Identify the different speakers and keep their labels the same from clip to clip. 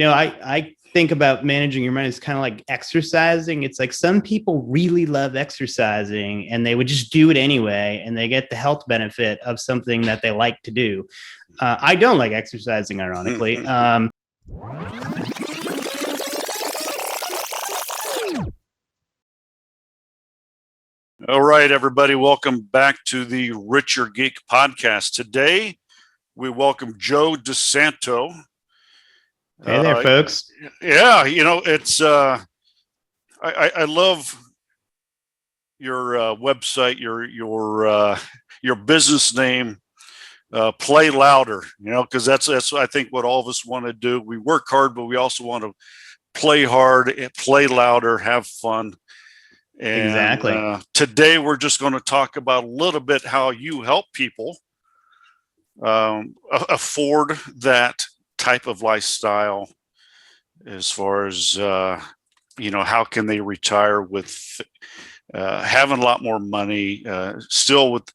Speaker 1: I think about managing your money as kind of like exercising. It's like some people really love exercising and they would just do it anyway, and they get the health benefit of something that they like to do. I don't like exercising, ironically.
Speaker 2: All right, everybody, welcome back to the Richer Geek Podcast. Today, we welcome Joe DiSanto.
Speaker 1: Hey there, folks.
Speaker 2: Yeah, it's I love your website, your business name, Play Louder. Because that's I think what all of us want to do. We work hard, but we also want to play hard, play louder, have fun. And
Speaker 1: exactly.
Speaker 2: Today, we're just going to talk about a little bit how you help people afford that type of lifestyle, as far as how can they retire with having a lot more money, still with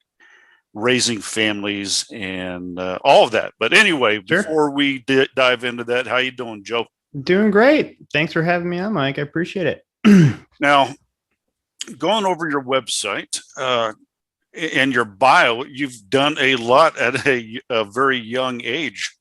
Speaker 2: raising families and all of that. But anyway,
Speaker 1: Sure.
Speaker 2: Before we dive into that, how you doing, Joe?
Speaker 1: Doing great. Thanks for having me on, Mike. I appreciate it.
Speaker 2: Now, going over your website and your bio, you've done a lot at a very young age.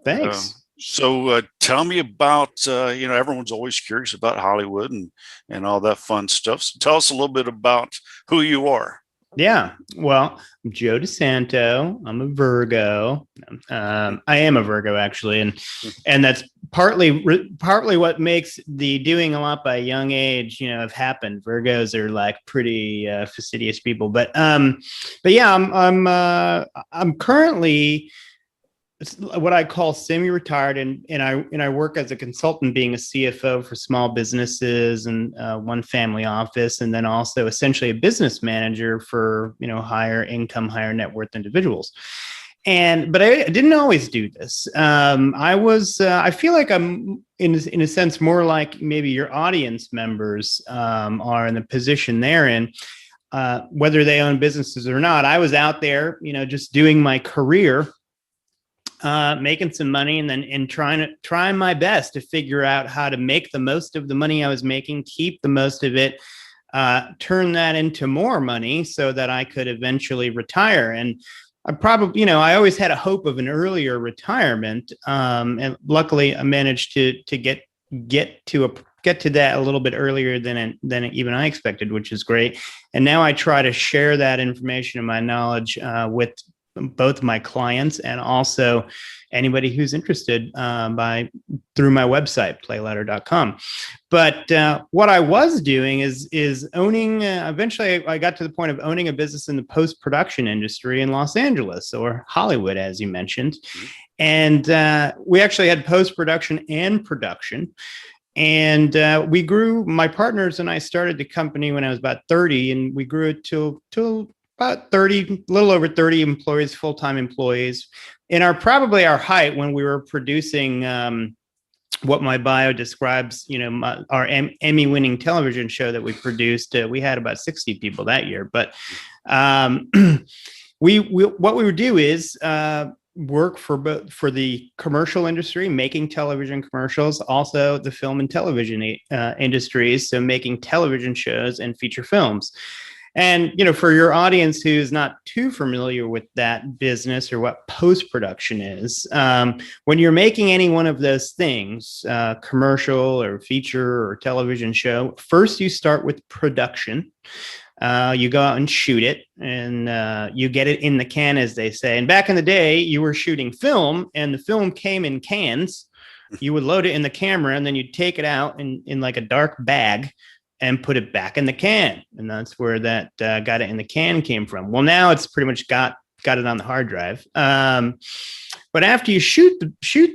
Speaker 1: Thanks.
Speaker 2: So tell me about, everyone's always curious about Hollywood and all that fun stuff. So tell us a little bit about who you are.
Speaker 1: Yeah. Well, I'm Joe DiSanto. I'm a Virgo. I am a Virgo, actually. And that's partly what makes the doing a lot by a young age, have happened. Virgos are like pretty fastidious people. But yeah, I'm currently what I call semi-retired, and I work as a consultant, being a CFO for small businesses and one family office, and then also essentially a business manager for higher income, higher net worth individuals. But I didn't always do this. I feel like I'm in a sense more like maybe your audience members are in the position they're in. Whether they own businesses or not, I was out there, just doing my career. Making some money and trying my best to figure out how to make the most of the money I was making, keep the most of it, turn that into more money so that I could eventually retire. And I always had a hope of an earlier retirement. And luckily I managed to get to that a little bit earlier than even I expected, which is great. And now I try to share that information and my knowledge with both my clients and also anybody who's interested through my website, playlouder.com. But what I was doing is owning, eventually I got to the point of owning a business in the post-production industry in Los Angeles, or Hollywood, as you mentioned. And we actually had post-production and production. And we grew, my partners and I started the company when I was about 30, and we grew it till about 30, a little over 30 employees, full-time employees. In our height, when we were producing what my bio describes, our Emmy-winning television show that we produced, we had about 60 people that year. But what we would do is work for the commercial industry, making television commercials, also the film and television industries, so making television shows and feature films. And, for your audience who's not too familiar with that business or what post-production is, when you're making any one of those things, commercial or feature or television show, first you start with production. You go out and shoot it, and you get it in the can, as they say. And back in the day, you were shooting film, and the film came in cans. You would load it in the camera, and then you'd take it out in like a dark bag and put it back in the can. And that's where that got it in the can came from. Well, now it's pretty much got it on the hard drive. But after you shoot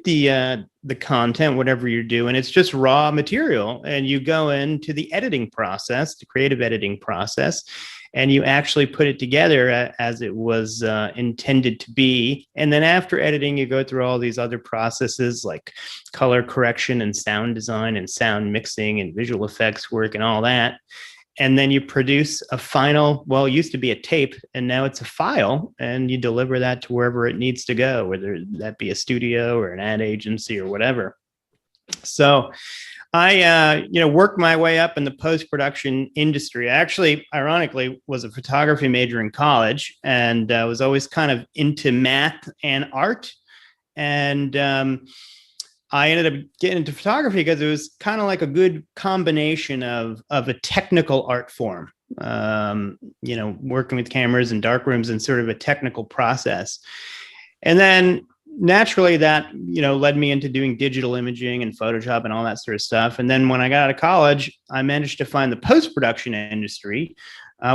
Speaker 1: the content, whatever you're doing, it's just raw material. And you go into the editing process, the creative editing process, and you actually put it together as it was intended to be. And then after editing, you go through all these other processes like color correction and sound design and sound mixing and visual effects work and all that. And then you produce a final, well, it used to be a tape, and now it's a file, and you deliver that to wherever it needs to go, whether that be a studio or an ad agency or whatever. So I, worked my way up in the post-production industry. I actually, ironically, was a photography major in college and was always kind of into math and art. And I ended up getting into photography because it was kind of like a good combination of a technical art form. Working with cameras and dark rooms and sort of a technical process. And then naturally that, led me into doing digital imaging and Photoshop and all that sort of stuff. And then when I got out of college, I managed to find the post-production industry,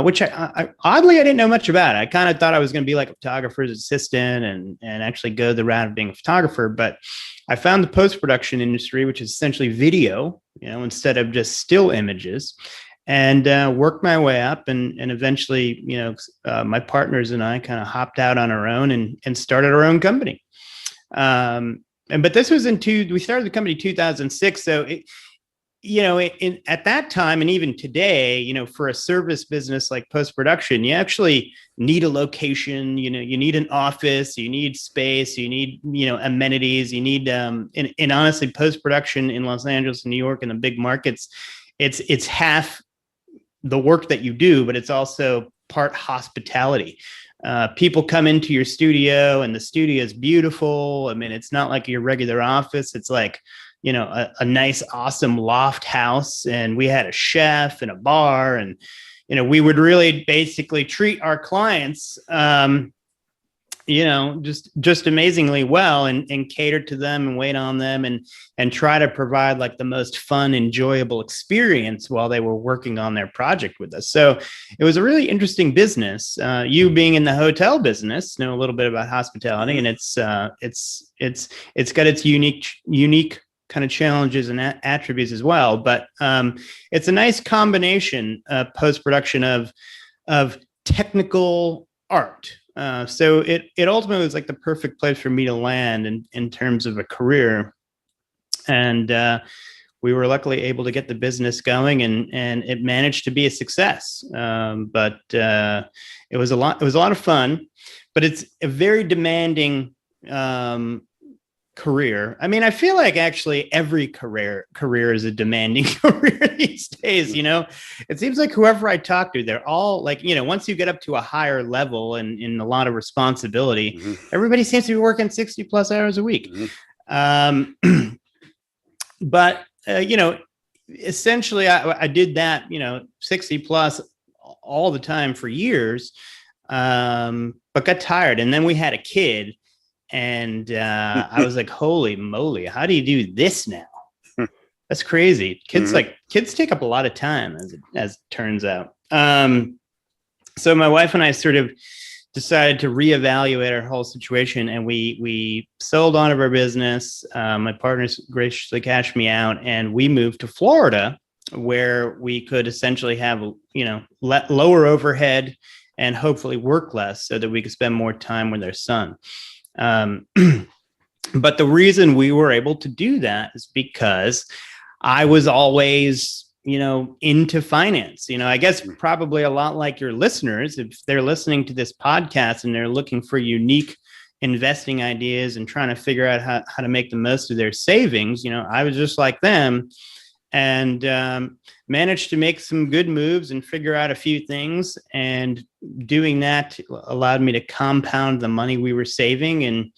Speaker 1: which I oddly, I didn't know much about. I kind of thought I was going to be like a photographer's assistant and actually go the route of being a photographer. But I found the post-production industry, which is essentially video, instead of just still images, and worked my way up. And eventually, my partners and I kind of hopped out on our own and started our own company. But this was we started the company in 2006. So at that time, and even today, for a service business like post-production, you actually need a location, you need an office, you need space, you need, amenities, you need, and honestly, post-production in Los Angeles and New York and the big markets, it's half the work that you do, but it's also part hospitality. People come into your studio and the studio is beautiful. I mean, it's not like your regular office. It's like, a nice, awesome loft house. And we had a chef and a bar, and, we would really basically treat our clients, just amazingly well and cater to them and wait on them and try to provide like the most fun, enjoyable experience while they were working on their project with us. So it was a really interesting business. You being in the hotel business, know a little bit about hospitality, and it's got its unique kind of challenges and attributes as well. But it's a nice combination post-production of technical art. So it ultimately was like the perfect place for me to land in terms of a career. And we were luckily able to get the business going, and it managed to be a success. But it was a lot of fun, but it's a very demanding career. I mean, I feel like actually every career is a demanding career these days. It seems like whoever I talk to, they're all like, once you get up to a higher level and in a lot of responsibility, everybody seems to be working 60 plus hours a week. But essentially I did that, 60 plus all the time for years, but got tired. And then we had a kid. And I was like, holy moly, how do you do this now? That's crazy. Kids take up a lot of time, as it turns out. So my wife and I sort of decided to reevaluate our whole situation, and we sold on of our business. My partners graciously cashed me out, and we moved to Florida, where we could essentially have, lower overhead and hopefully work less so that we could spend more time with our son. But the reason we were able to do that is because I was always, into finance. I guess probably a lot like your listeners, if they're listening to this podcast and they're looking for unique investing ideas and trying to figure out how to make the most of their savings, I was just like them, and managed to make some good moves and figure out a few things. And doing that allowed me to compound the money we were saving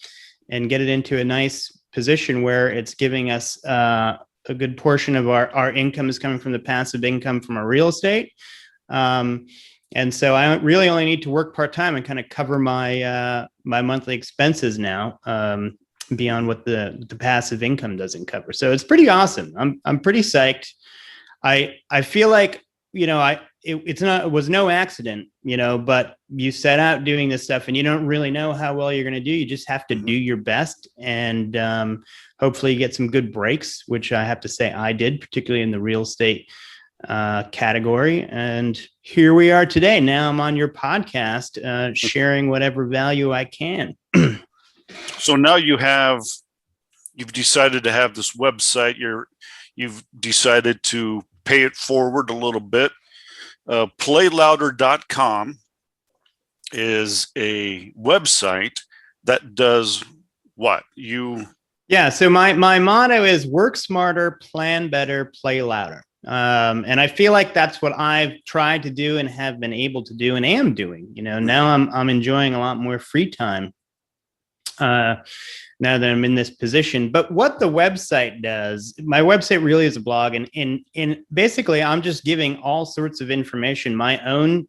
Speaker 1: and get it into a nice position where it's giving us a good portion of our income is coming from the passive income from our real estate. And so I really only need to work part-time and kind of cover my monthly expenses now, beyond what the passive income doesn't cover. So it's pretty awesome. I'm pretty psyched. I feel like, it was no accident, but you set out doing this stuff and you don't really know how well you're going to do. You just have to do your best, and hopefully you get some good breaks, which I have to say I did, particularly in the real estate category. And here we are today. Now I'm on your podcast, sharing whatever value I can.
Speaker 2: So now you've decided to have this website. You've decided to pay it forward a little bit. Playlouder.com is a website that does what? You
Speaker 1: Yeah. So my motto is work smarter, plan better, play louder. And I feel like that's what I've tried to do and have been able to do and am doing. Now I'm enjoying a lot more free time uh, now that I'm in this position. But what the website does, my website really is a blog, and basically I'm just giving all sorts of information, my own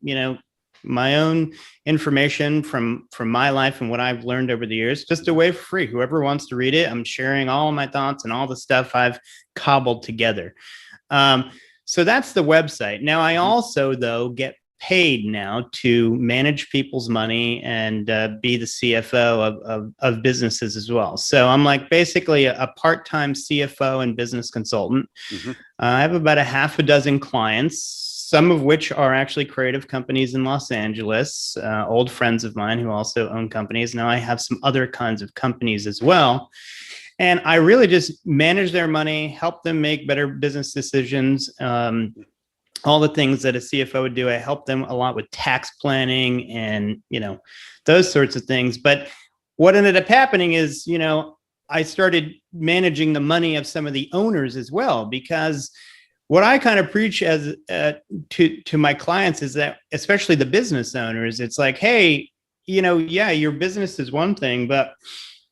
Speaker 1: information from my life and what I've learned over the years, just away for free. Whoever wants to read it, I'm sharing all of my thoughts and all the stuff I've cobbled together. So that's the website. Now, I also, though, get paid now to manage people's money and be the CFO of businesses as well. So I'm like basically a part-time CFO and business consultant. I have about a half a dozen clients, some of which are actually creative companies in Los Angeles, old friends of mine who also own companies. Now I have some other kinds of companies as well. And I really just manage their money, help them make better business decisions. All the things that a CFO would do. I help them a lot with tax planning and, those sorts of things. But what ended up happening is, I started managing the money of some of the owners as well, because what I kind of preach as to my clients is that, especially the business owners, it's like, hey, yeah, your business is one thing, but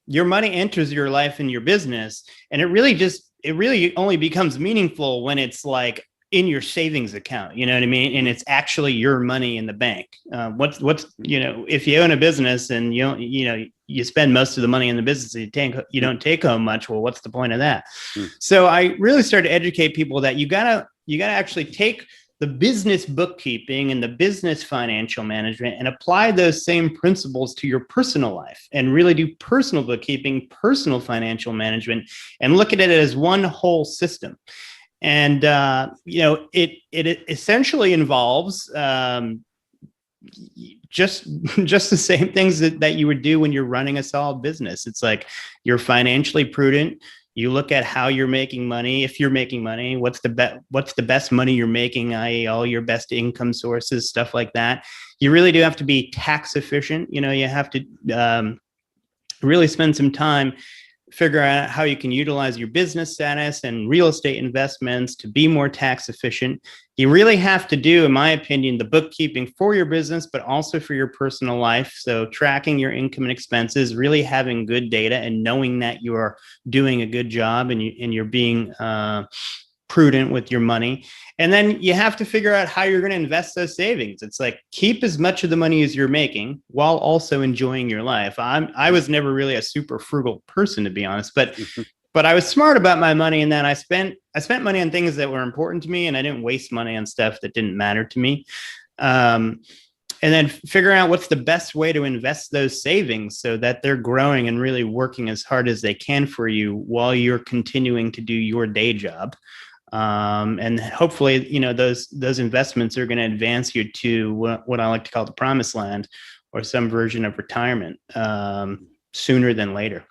Speaker 1: your money enters your life and your business. And it really only becomes meaningful when it's like in your savings account, you know what I mean? And it's actually your money in the bank. If you own a business and you spend most of the money in the business, you don't take home much. Well, what's the point of that? So I really started to educate people that you gotta actually take the business bookkeeping and the business financial management and apply those same principles to your personal life and really do personal bookkeeping, personal financial management, and look at it as one whole system. And, it essentially involves just the same things that you would do when you're running a solid business. It's like you're financially prudent. You look at how you're making money. If you're making money, what's the best money you're making, i.e. all your best income sources, stuff like that. You really do have to be tax efficient. You have to really spend some time figure out how you can utilize your business status and real estate investments to be more tax efficient. You really have to do, in my opinion, the bookkeeping for your business, but also for your personal life. So tracking your income and expenses, really having good data and knowing that you are doing a good job and you're being prudent with your money. And then you have to figure out how you're going to invest those savings. It's like keep as much of the money as you're making while also enjoying your life. I was never really a super frugal person, to be honest, but I was smart about my money, and then I spent money on things that were important to me, and I didn't waste money on stuff that didn't matter to me. And then figuring out what's the best way to invest those savings so that they're growing and really working as hard as they can for you while you're continuing to do your day job. And hopefully, those investments are going to advance you to what I like to call the promised land, or some version of retirement sooner than later.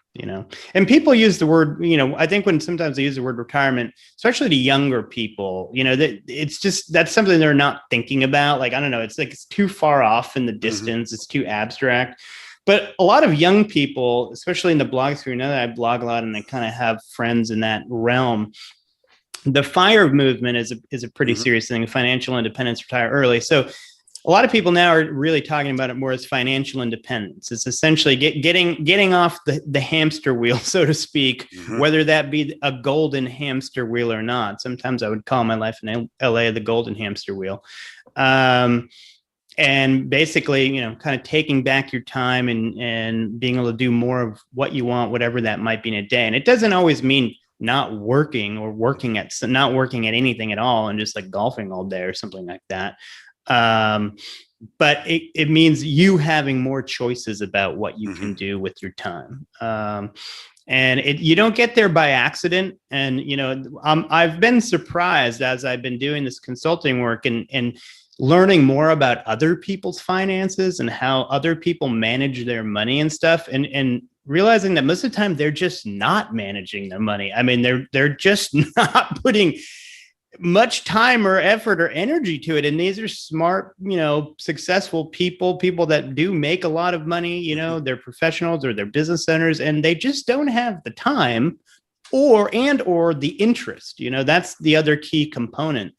Speaker 1: And people use the word, I think when sometimes they use the word retirement, especially to younger people, that it's just, that's something they're not thinking about. Like, I don't know, it's like it's too far off in the distance. It's too abstract. But a lot of young people, especially in the blog sphere, that I blog a lot and I kind of have friends in that realm. The FIRE movement is a pretty serious thing. Financial independence, retire early. So a lot of people now are really talking about it more as financial independence. It's essentially getting off the hamster wheel, so to speak, whether that be a golden hamster wheel or not. Sometimes I would call my life in LA the golden hamster wheel. And basically, kind of taking back your time and being able to do more of what you want, whatever that might be in a day. And it doesn't always mean not working or not working at anything at all and just like golfing all day or something like that. But it means you having more choices about what you can do with your time. And you don't get there by accident. And, I've been surprised as I've been doing this consulting work and learning more about other people's finances and how other people manage their money and stuff. And realizing that most of the time they're just not managing their money. I mean, they're just not putting much time or effort or energy to it. And these are smart, successful people that do make a lot of money, they're professionals or they're business owners, and they just don't have the time or the interest. That's the other key component.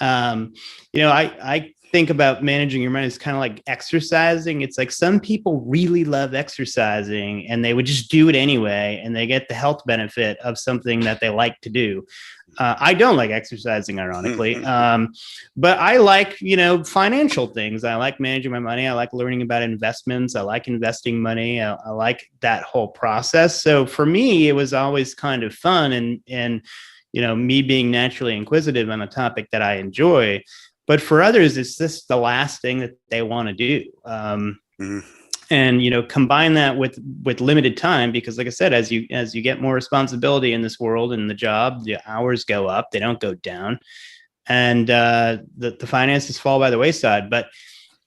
Speaker 1: I think about managing your money as kind of like exercising. It's like some people really love exercising and they would just do it anyway, and they get the health benefit of something that they like to do. I don't like exercising, ironically, but I like, financial things. I like managing my money. I like learning about investments. I like investing money. I like that whole process. So for me, it was always kind of fun, and me being naturally inquisitive on a topic that I enjoy. But for others, it's just the last thing that they want to do. And combine that with limited time, because like I said, as you get more responsibility in this world and the job, the hours go up, they don't go down, and the finances fall by the wayside. But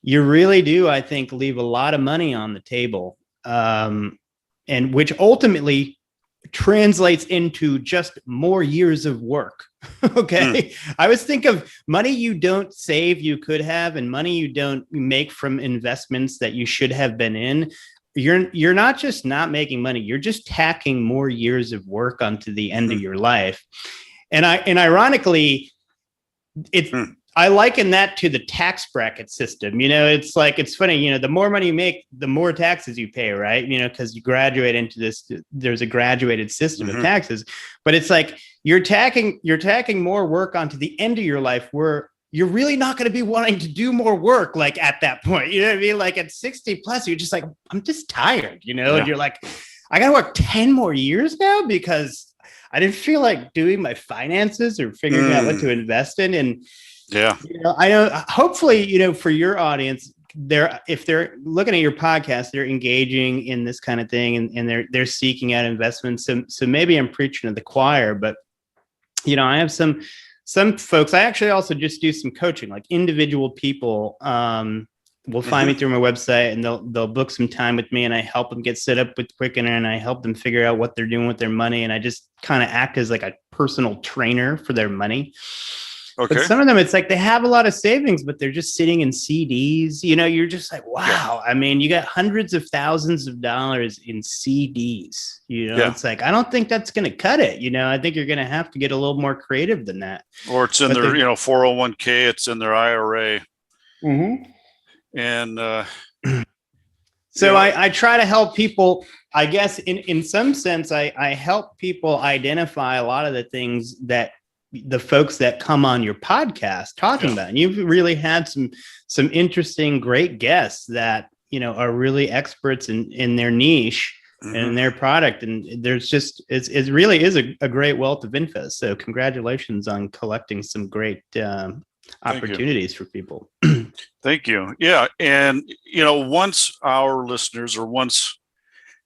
Speaker 1: you really do, I think, leave a lot of money on the table, and which ultimately translates into just more years of work. Okay. I always think of money you don't save, you could have, and money you don't make from investments that you should have been in. You're not just not making money, you're just tacking more years of work onto the end of your life. And ironically, I liken that to the tax bracket system. It's like, it's funny, the more money you make, the more taxes you pay, right? Because you graduate into this, there's a graduated system of taxes, but it's like you're tacking more work onto the end of your life, where you're really not going to be wanting to do more work. Like at that point, you know what I mean? Like at 60 plus, you're just like, I'm just tired, and you're like, I got to work 10 more years now because I didn't feel like doing my finances or figuring out what to invest in. And I know, hopefully, for your audience, if they're looking at your podcast, they're engaging in this kind of thing, and they're seeking out investments. So maybe I'm preaching to the choir, but I have some folks. I actually also just do some coaching, like individual people will find me through my website, and they'll book some time with me, and I help them get set up with Quickener, and I help them figure out what they're doing with their money, and I just kind of act as like a personal trainer for their money. Okay. But some of them, it's like they have a lot of savings, but they're just sitting in CDs. You're just like, wow. I mean, you got hundreds of thousands of dollars in CDs. It's like, I don't think that's going to cut it. I think you're going to have to get a little more creative than that.
Speaker 2: Or it's in their, 401k, it's in their IRA. And
Speaker 1: so I try to help people, I guess, in some sense, I help people identify a lot of the things that the folks that come on your podcast talking about. And you've really had some interesting, great guests that, are really experts in their niche and in their product. And there's just, it really is a great wealth of info. So congratulations on collecting some great opportunities for people.
Speaker 2: Thank you. Yeah. And, once our listeners, or once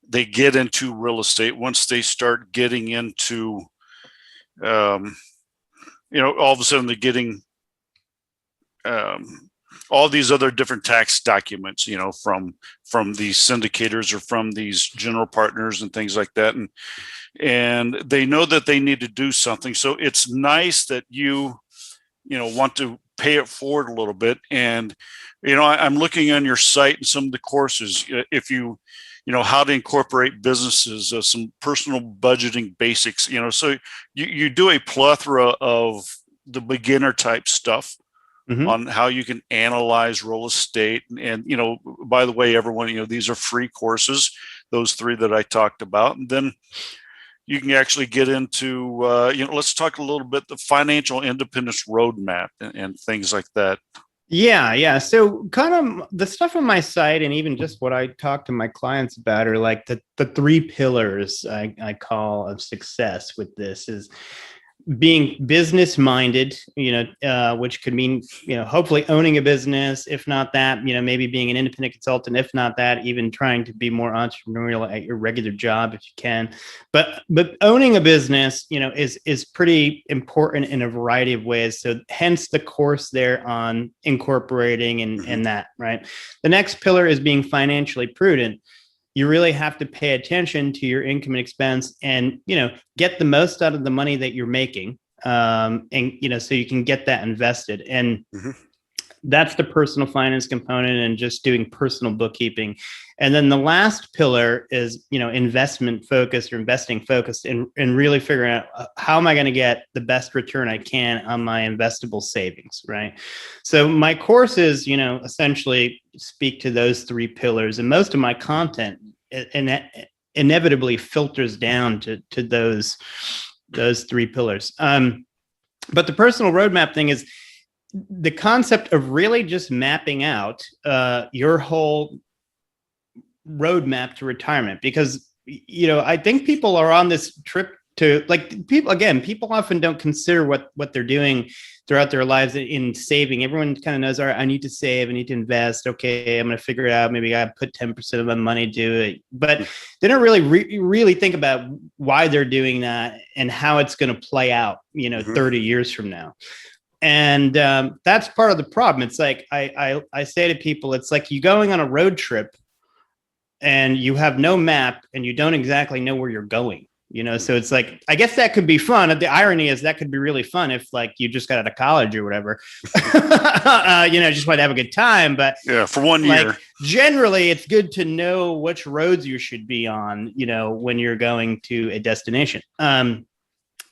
Speaker 2: they get into real estate, once they start getting into, all of a sudden they're getting all these other different tax documents, from these syndicators or from these general partners and things like that. And they know that they need to do something. So it's nice that you want to pay it forward a little bit. And, I'm looking on your site and some of the courses, if how to incorporate businesses, some personal budgeting basics, so you do a plethora of the beginner type stuff on how you can analyze real estate. And, by the way, everyone, these are free courses, those 3 that I talked about. And then you can actually get into, let's talk a little bit, the financial independence roadmap and things like that.
Speaker 1: Yeah. So kind of the stuff on my site, and even just what I talk to my clients about, are like the 3 pillars I call of success with this is being business minded, which could mean, hopefully owning a business. If not that, maybe being an independent consultant. If not that, even trying to be more entrepreneurial at your regular job if you can. But owning a business, is pretty important in a variety of ways. So hence the course there on incorporating and that, right? The next pillar is being financially prudent. You really have to pay attention to your income and expense and, get the most out of the money that you're making. And, so you can get that invested. And
Speaker 2: Mhm.
Speaker 1: that's the personal finance component and just doing personal bookkeeping. And then the last pillar is, investment focused or investing focused and really figuring out how am I going to get the best return I can on my investable savings, right? So my courses, essentially speak to those three pillars, and most of my content inevitably filters down to those three pillars. But the personal roadmap thing is the concept of really just mapping out your whole roadmap to retirement, because I think people are on this trip to, like, people often don't consider what they're doing throughout their lives in saving. Everyone kind of knows, all right, I need to save, I need to invest. Okay, I'm going to figure it out. Maybe I put 10% of my money to it, but they don't really think about why they're doing that and how it's going to play out, 30 years from now. And that's part of the problem. It's like I say to people, it's like you going on a road trip and you have no map and you don't exactly know where you're going, so it's like, I guess that could be fun. The irony is that could be really fun if, like, you just got out of college or whatever, just want to have a good time. But
Speaker 2: yeah, for 1 year,
Speaker 1: generally it's good to know which roads you should be on, when you're going to a destination.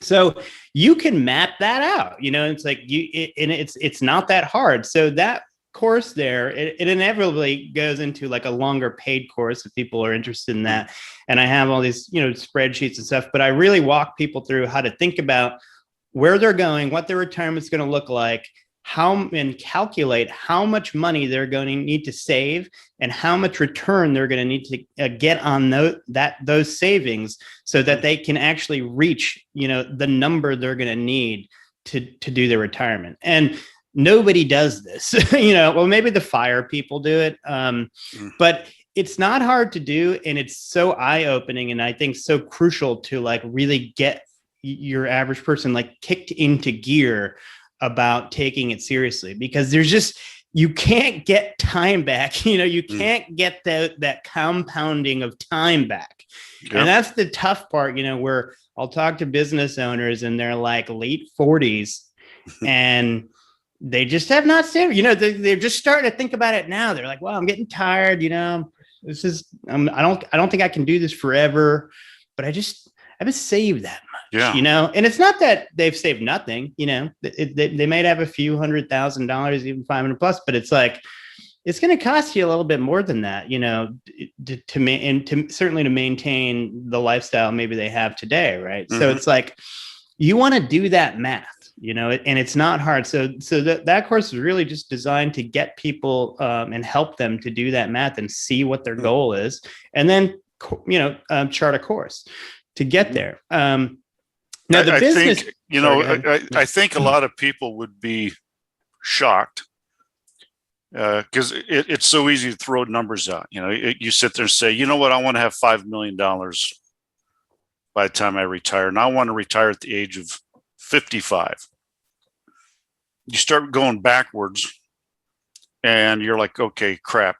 Speaker 1: So you can map that out, it's like it's not that hard. So that course there, it inevitably goes into like a longer paid course if people are interested in that. And I have all these, spreadsheets and stuff, but I really walk people through how to think about where they're going, what their retirement's going to look like, and calculate how much money they're going to need to save and how much return they're going to need to get on those savings, so that they can actually reach, the number they're going to need to do their retirement. And nobody does this, well, maybe the FIRE people do it. But it's not hard to do. And it's so eye-opening. And I think so crucial to, like, really get your average person, like, kicked into gear about taking it seriously, because you can't get time back. You can't get that compounding of time back. Yep. And that's the tough part, where I'll talk to business owners and they're like late 40s and they just have not saved, they're just starting to think about it now. They're like, well, I'm getting tired, this is, I don't think I can do this forever, but I haven't saved that much, and it's not that they've saved nothing, they might have a few $100,000, even 500 plus, but it's like, it's going to cost you a little bit more than that, to certainly to maintain the lifestyle maybe they have today. Right. Mm-hmm. So it's like, you want to do that math, and it's not hard. So that course is really just designed to get people and help them to do that math and see what their goal is, and then, chart a course to get there. Now the business,
Speaker 2: I think a lot of people would be shocked because it's so easy to throw numbers out. You sit there and say, you know what, I want to have $5 million by the time I retire, and I want to retire at the age of 55. You start going backwards and you're like, okay, crap.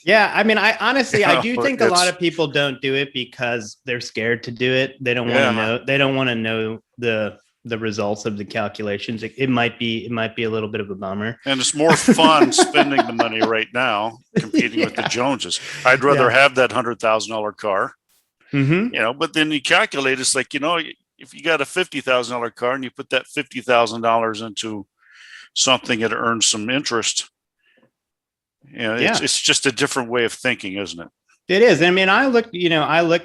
Speaker 1: Yeah. I mean, I honestly, I do think a lot of people don't do it because they're scared to do it. They don't want to know. They don't want to know the results of the calculations. It might be a little bit of a bummer.
Speaker 2: And it's more fun spending the money right now, competing with the Joneses. I'd rather have that $100,000 car, but then you calculate, it's like, if you got a $50,000 car and you put that $50,000 into something that earns some interest, it's just a different way of thinking, isn't it?
Speaker 1: It is. I mean, I look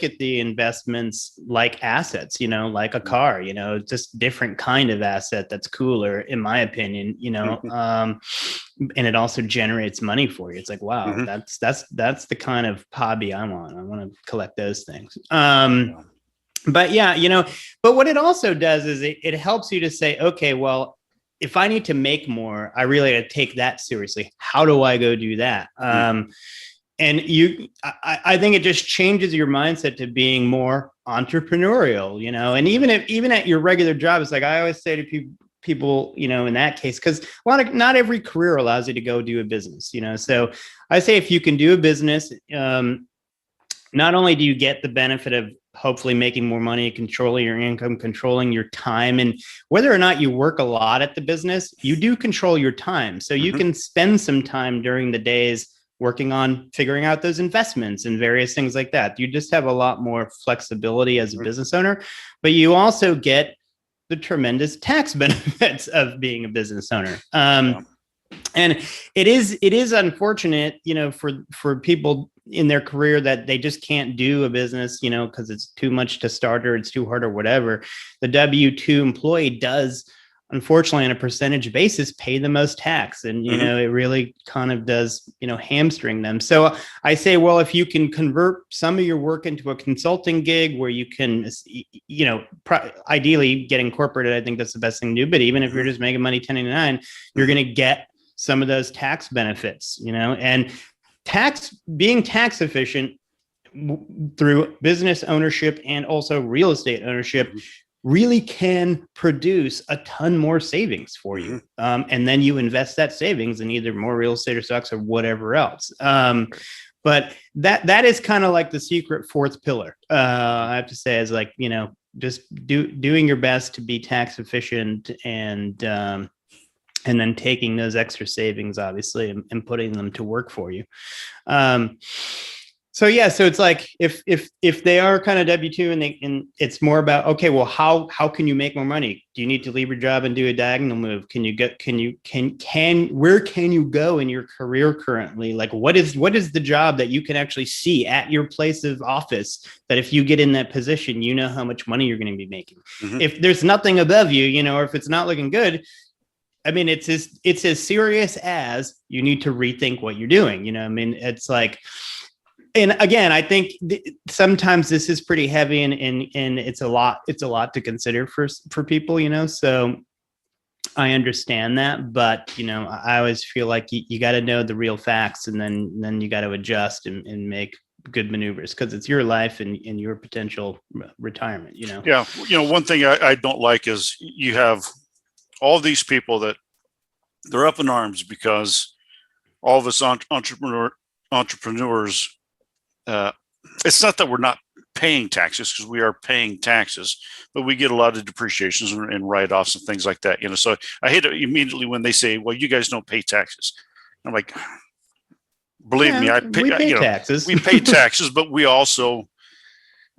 Speaker 1: at the investments like assets, like a car, just different kind of asset that's cooler, in my opinion, and it also generates money for you. It's like, wow, that's the kind of hobby I want. I want to collect those things. But but what it also does is it helps you to say, okay, well, if I need to make more, I really got to take that seriously. How do I go do that? And I think it just changes your mindset to being more entrepreneurial, and even at your regular job, it's like, I always say to people, in that case, because not every career allows you to go do a business, so I say, if you can do a business, not only do you get the benefit hopefully making more money, controlling your income, controlling your time. And whether or not you work a lot at the business, you do control your time. So you can spend some time during the days working on figuring out those investments and various things like that. You just have a lot more flexibility as a business owner, but you also get the tremendous tax benefits of being a business owner. And it is unfortunate, for people in their career that they just can't do a business, because it's too much to start or it's too hard or whatever. The W-2 employee does, unfortunately, on a percentage basis, pay the most tax. And, it really kind of does, hamstring them. So I say, well, if you can convert some of your work into a consulting gig where you can, ideally get incorporated, I think that's the best thing to do. But even if you're just making money 1099, you're going to get some of those tax benefits, and being tax efficient through business ownership and also real estate ownership really can produce a ton more savings for you. And then you invest that savings in either more real estate or stocks or whatever else. But that is kind of like the secret fourth pillar. I have to say, is like, just doing your best to be tax efficient and then taking those extra savings, obviously, and putting them to work for you. So it's like if they are kind of W-2 and it's more about, okay, well, how can you make more money? Do you need to leave your job and do a diagonal move? Where can you go in your career currently? Like, what is the job that you can actually see at your place of office that if you get in that position, how much money you're going to be making? If there's nothing above you, or if it's not looking good, I mean, it's as serious as you need to rethink what you're doing. It's like, and again, I think sometimes this is pretty heavy and it's a lot to consider for people, so I understand that, but I always feel like you got to know the real facts and then you got to adjust and make good maneuvers because it's your life and your potential retirement,
Speaker 2: Yeah. One thing I don't like is you have all these people that they're up in arms because all of us entrepreneurs, it's not that we're not paying taxes, because we are paying taxes, but we get a lot of depreciations and write-offs and things like that. So I hate it immediately when they say, well, you guys don't pay taxes. I'm like, believe me,
Speaker 1: we pay taxes.
Speaker 2: We pay taxes, but we also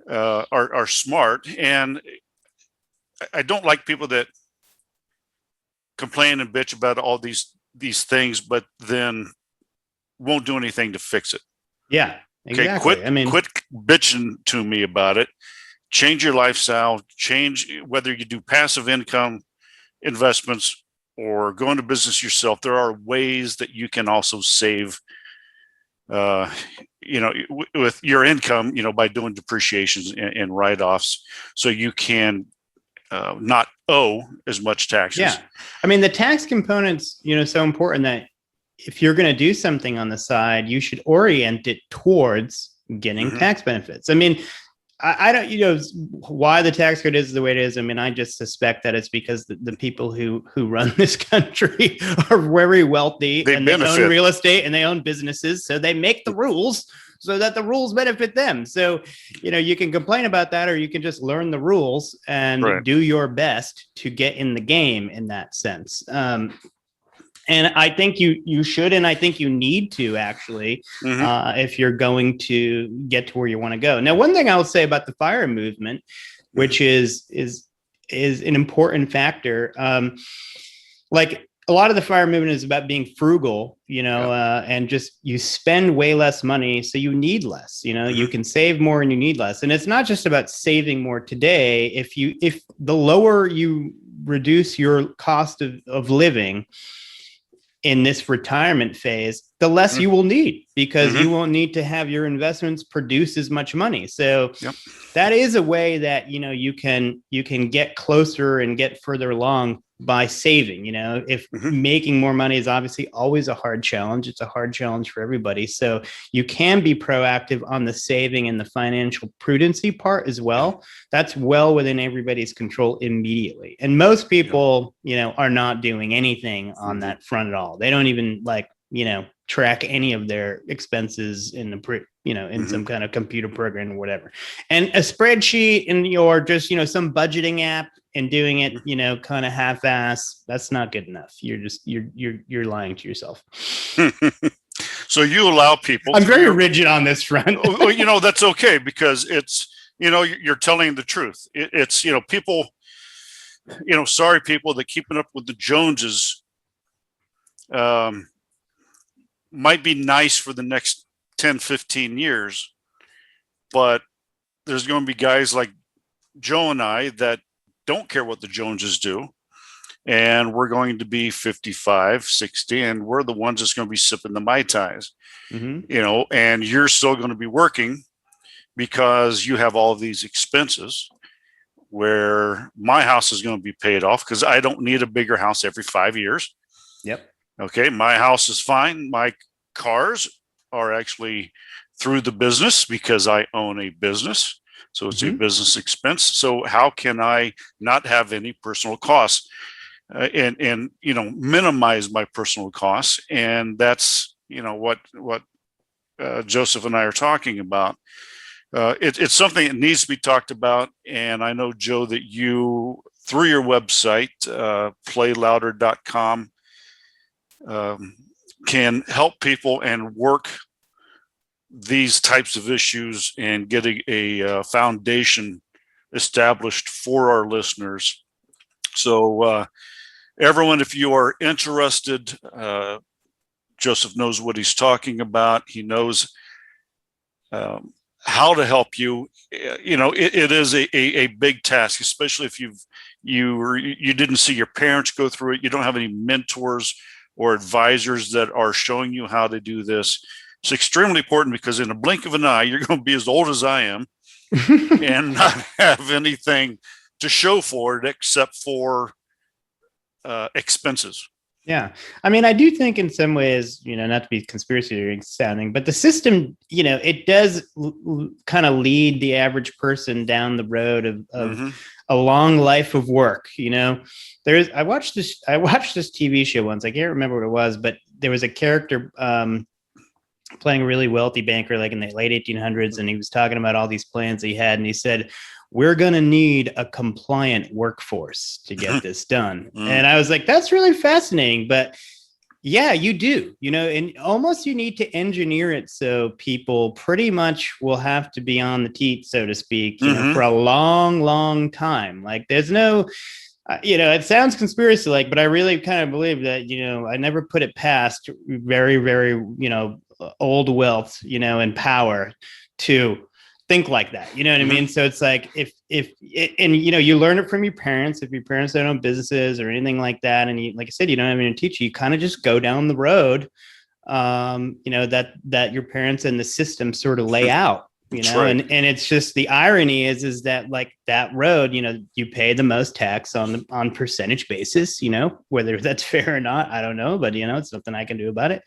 Speaker 2: are smart. And I don't like people that complain and bitch about all these things, but then won't do anything to fix it.
Speaker 1: Yeah, exactly.
Speaker 2: Okay, quit bitching to me about it. Change your lifestyle. Change whether you do passive income investments or go into business yourself. There are ways that you can also save, with your income, by doing depreciations and write-offs, so you can not owe as much taxes.
Speaker 1: Yeah. I mean, the tax component's, so important that if you're going to do something on the side, you should orient it towards getting tax benefits. I mean, I don't, why the tax code is the way it is. I mean, I just suspect that it's because the people who run this country are very wealthy and they own real estate and they own businesses. So they make the rules so that the rules benefit them. So, you can complain about that, or you can just learn the rules and do your best to get in the game in that sense. And I think you should, and I think you need to actually, if you're going to get to where you want to go. Now, one thing I will say about the FIRE movement, which is an important factor, like a lot of the FIRE movement is about being frugal, and just you spend way less money, so you need less. You can save more and you need less, and it's not just about saving more today. If the lower you reduce your cost of living in this retirement phase, the less you will need, because you won't need to have your investments produce as much money. So that is a way that, you can get closer and get further along by saving. If making more money is obviously always a hard challenge, it's a hard challenge for everybody. So you can be proactive on the saving and the financial prudency part as well. That's well within everybody's control immediately. And most people, are not doing anything on that front at all. They don't even track any of their expenses in the in some kind of computer program or whatever. And a spreadsheet or just, some budgeting app and doing it, kind of half-ass, that's not good enough. You're lying to yourself.
Speaker 2: So you allow people.
Speaker 1: I'm very rigid on this front.
Speaker 2: That's okay, because it's, you're telling the truth. It's, people, sorry, people that keeping up with the Joneses might be nice for the next 10, 15 years, but there's going to be guys like Joe and I that don't care what the Joneses do. And we're going to be 55, 60, and we're the ones that's going to be sipping the Mai Tais, and you're still going to be working because you have all of these expenses, where my house is going to be paid off because I don't need a bigger house every 5 years.
Speaker 1: Yep.
Speaker 2: Okay. My house is fine. My cars are actually through the business because I own a business. So it's a business expense. So how can I not have any personal costs? And minimize my personal costs, and that's what Joseph and I are talking about. It's something that needs to be talked about, and I know, Joe, that you, through your website, playlouder.com, can help people and work these types of issues and get a foundation established for our listeners. So everyone, if you are interested, Joseph knows what he's talking about. He knows how to help you. It is a big task, especially if you didn't see your parents go through it. You don't have any mentors or advisors that are showing you how to do this. It's extremely important, because in a blink of an eye, you're going to be as old as I am and not have anything to show for it except for expenses.
Speaker 1: Yeah. I mean, I do think in some ways, not to be conspiracy sounding, but the system, it does kind of lead the average person down the road of a long life of work. I watched this TV show once. I can't remember what it was, but there was a character playing a really wealthy banker, like in the late 1800s. And he was talking about all these plans he had. And he said, we're going to need a compliant workforce to get this done. And I was like, that's really fascinating. But yeah, you do, and almost you need to engineer it so people pretty much will have to be on the teat, so to speak, for a long, long time. Like there's no, it sounds conspiracy like, but I really kind of believe that, I never put it past very, very, old wealth, and power to think like that. You know what I mean? So it's like, if you learn it from your parents. If your parents don't own businesses or anything like that, and you, like I said, you don't have any teacher, you kind of just go down the road, that your parents and the system sort of lay out,
Speaker 2: right.
Speaker 1: and it's just, the irony is that, like, that road, you pay the most tax on percentage basis, whether that's fair or not, I don't know, but it's something I can do about it,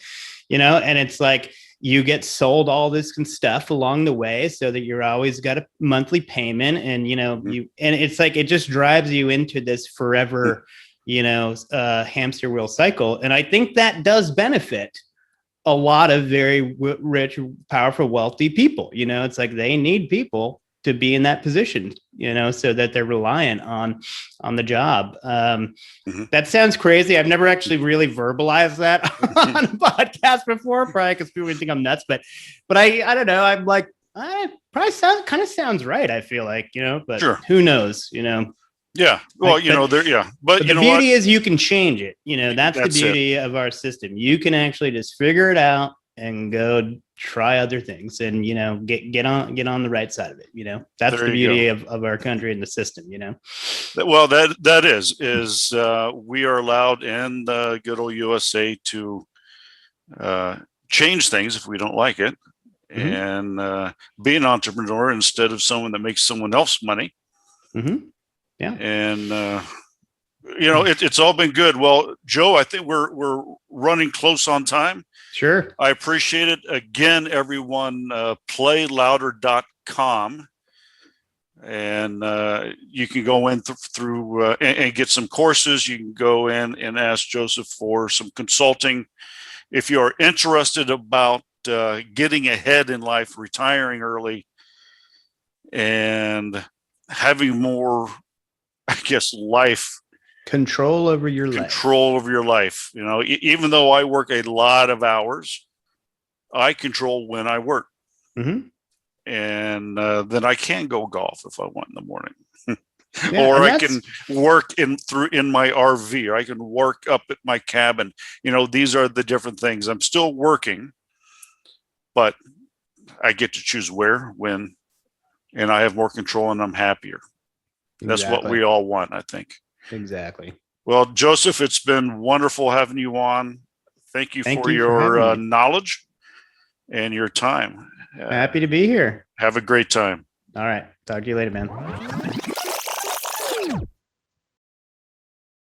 Speaker 1: and it's like, you get sold all this stuff along the way so that you're always got a monthly payment, and, and it's like, it just drives you into this forever, hamster wheel cycle. And I think that does benefit a lot of very rich, powerful, wealthy people. It's like they need people to be in that position, so that they're reliant on the job. That sounds crazy. I've never actually really verbalized that on a podcast before, probably because people would think I'm nuts, but I don't know. I'm like, probably sounds right. I feel like, but sure. Who knows,
Speaker 2: Yeah. Well, but
Speaker 1: the beauty is you can change it. That's the beauty of our system. You can actually just figure it out and go try other things, and get on the right side of it. That's the beauty of our country and the system.
Speaker 2: Well, that is we are allowed in the good old USA to change things if we don't like it, and be an entrepreneur instead of someone that makes someone else money.
Speaker 1: Yeah,
Speaker 2: and it's all been good. Well, Joe, I think we're running close on time.
Speaker 1: Sure.
Speaker 2: I appreciate it. Again, everyone, playlouder.com. And you can go in through and get some courses. You can go in and ask Joseph for some consulting. if you're interested about getting ahead in life, retiring early, and having more, I guess,
Speaker 1: Control over your life.
Speaker 2: control over your life. Even though I work a lot of hours, I control when I work.
Speaker 1: Mm-hmm.
Speaker 2: And then I can go golf if I want in the morning.
Speaker 1: Yeah,
Speaker 2: or I can work in my RV, or I can work up at my cabin. These are the different things. I'm still working, but I get to choose where, when, and I have more control, and I'm happier. That's what we all want, I think.
Speaker 1: Exactly.
Speaker 2: Well, Joseph, it's been wonderful having you on. Thank you for your knowledge and your time.
Speaker 1: Happy to be here.
Speaker 2: Have a great time.
Speaker 1: All right. Talk to you later, man.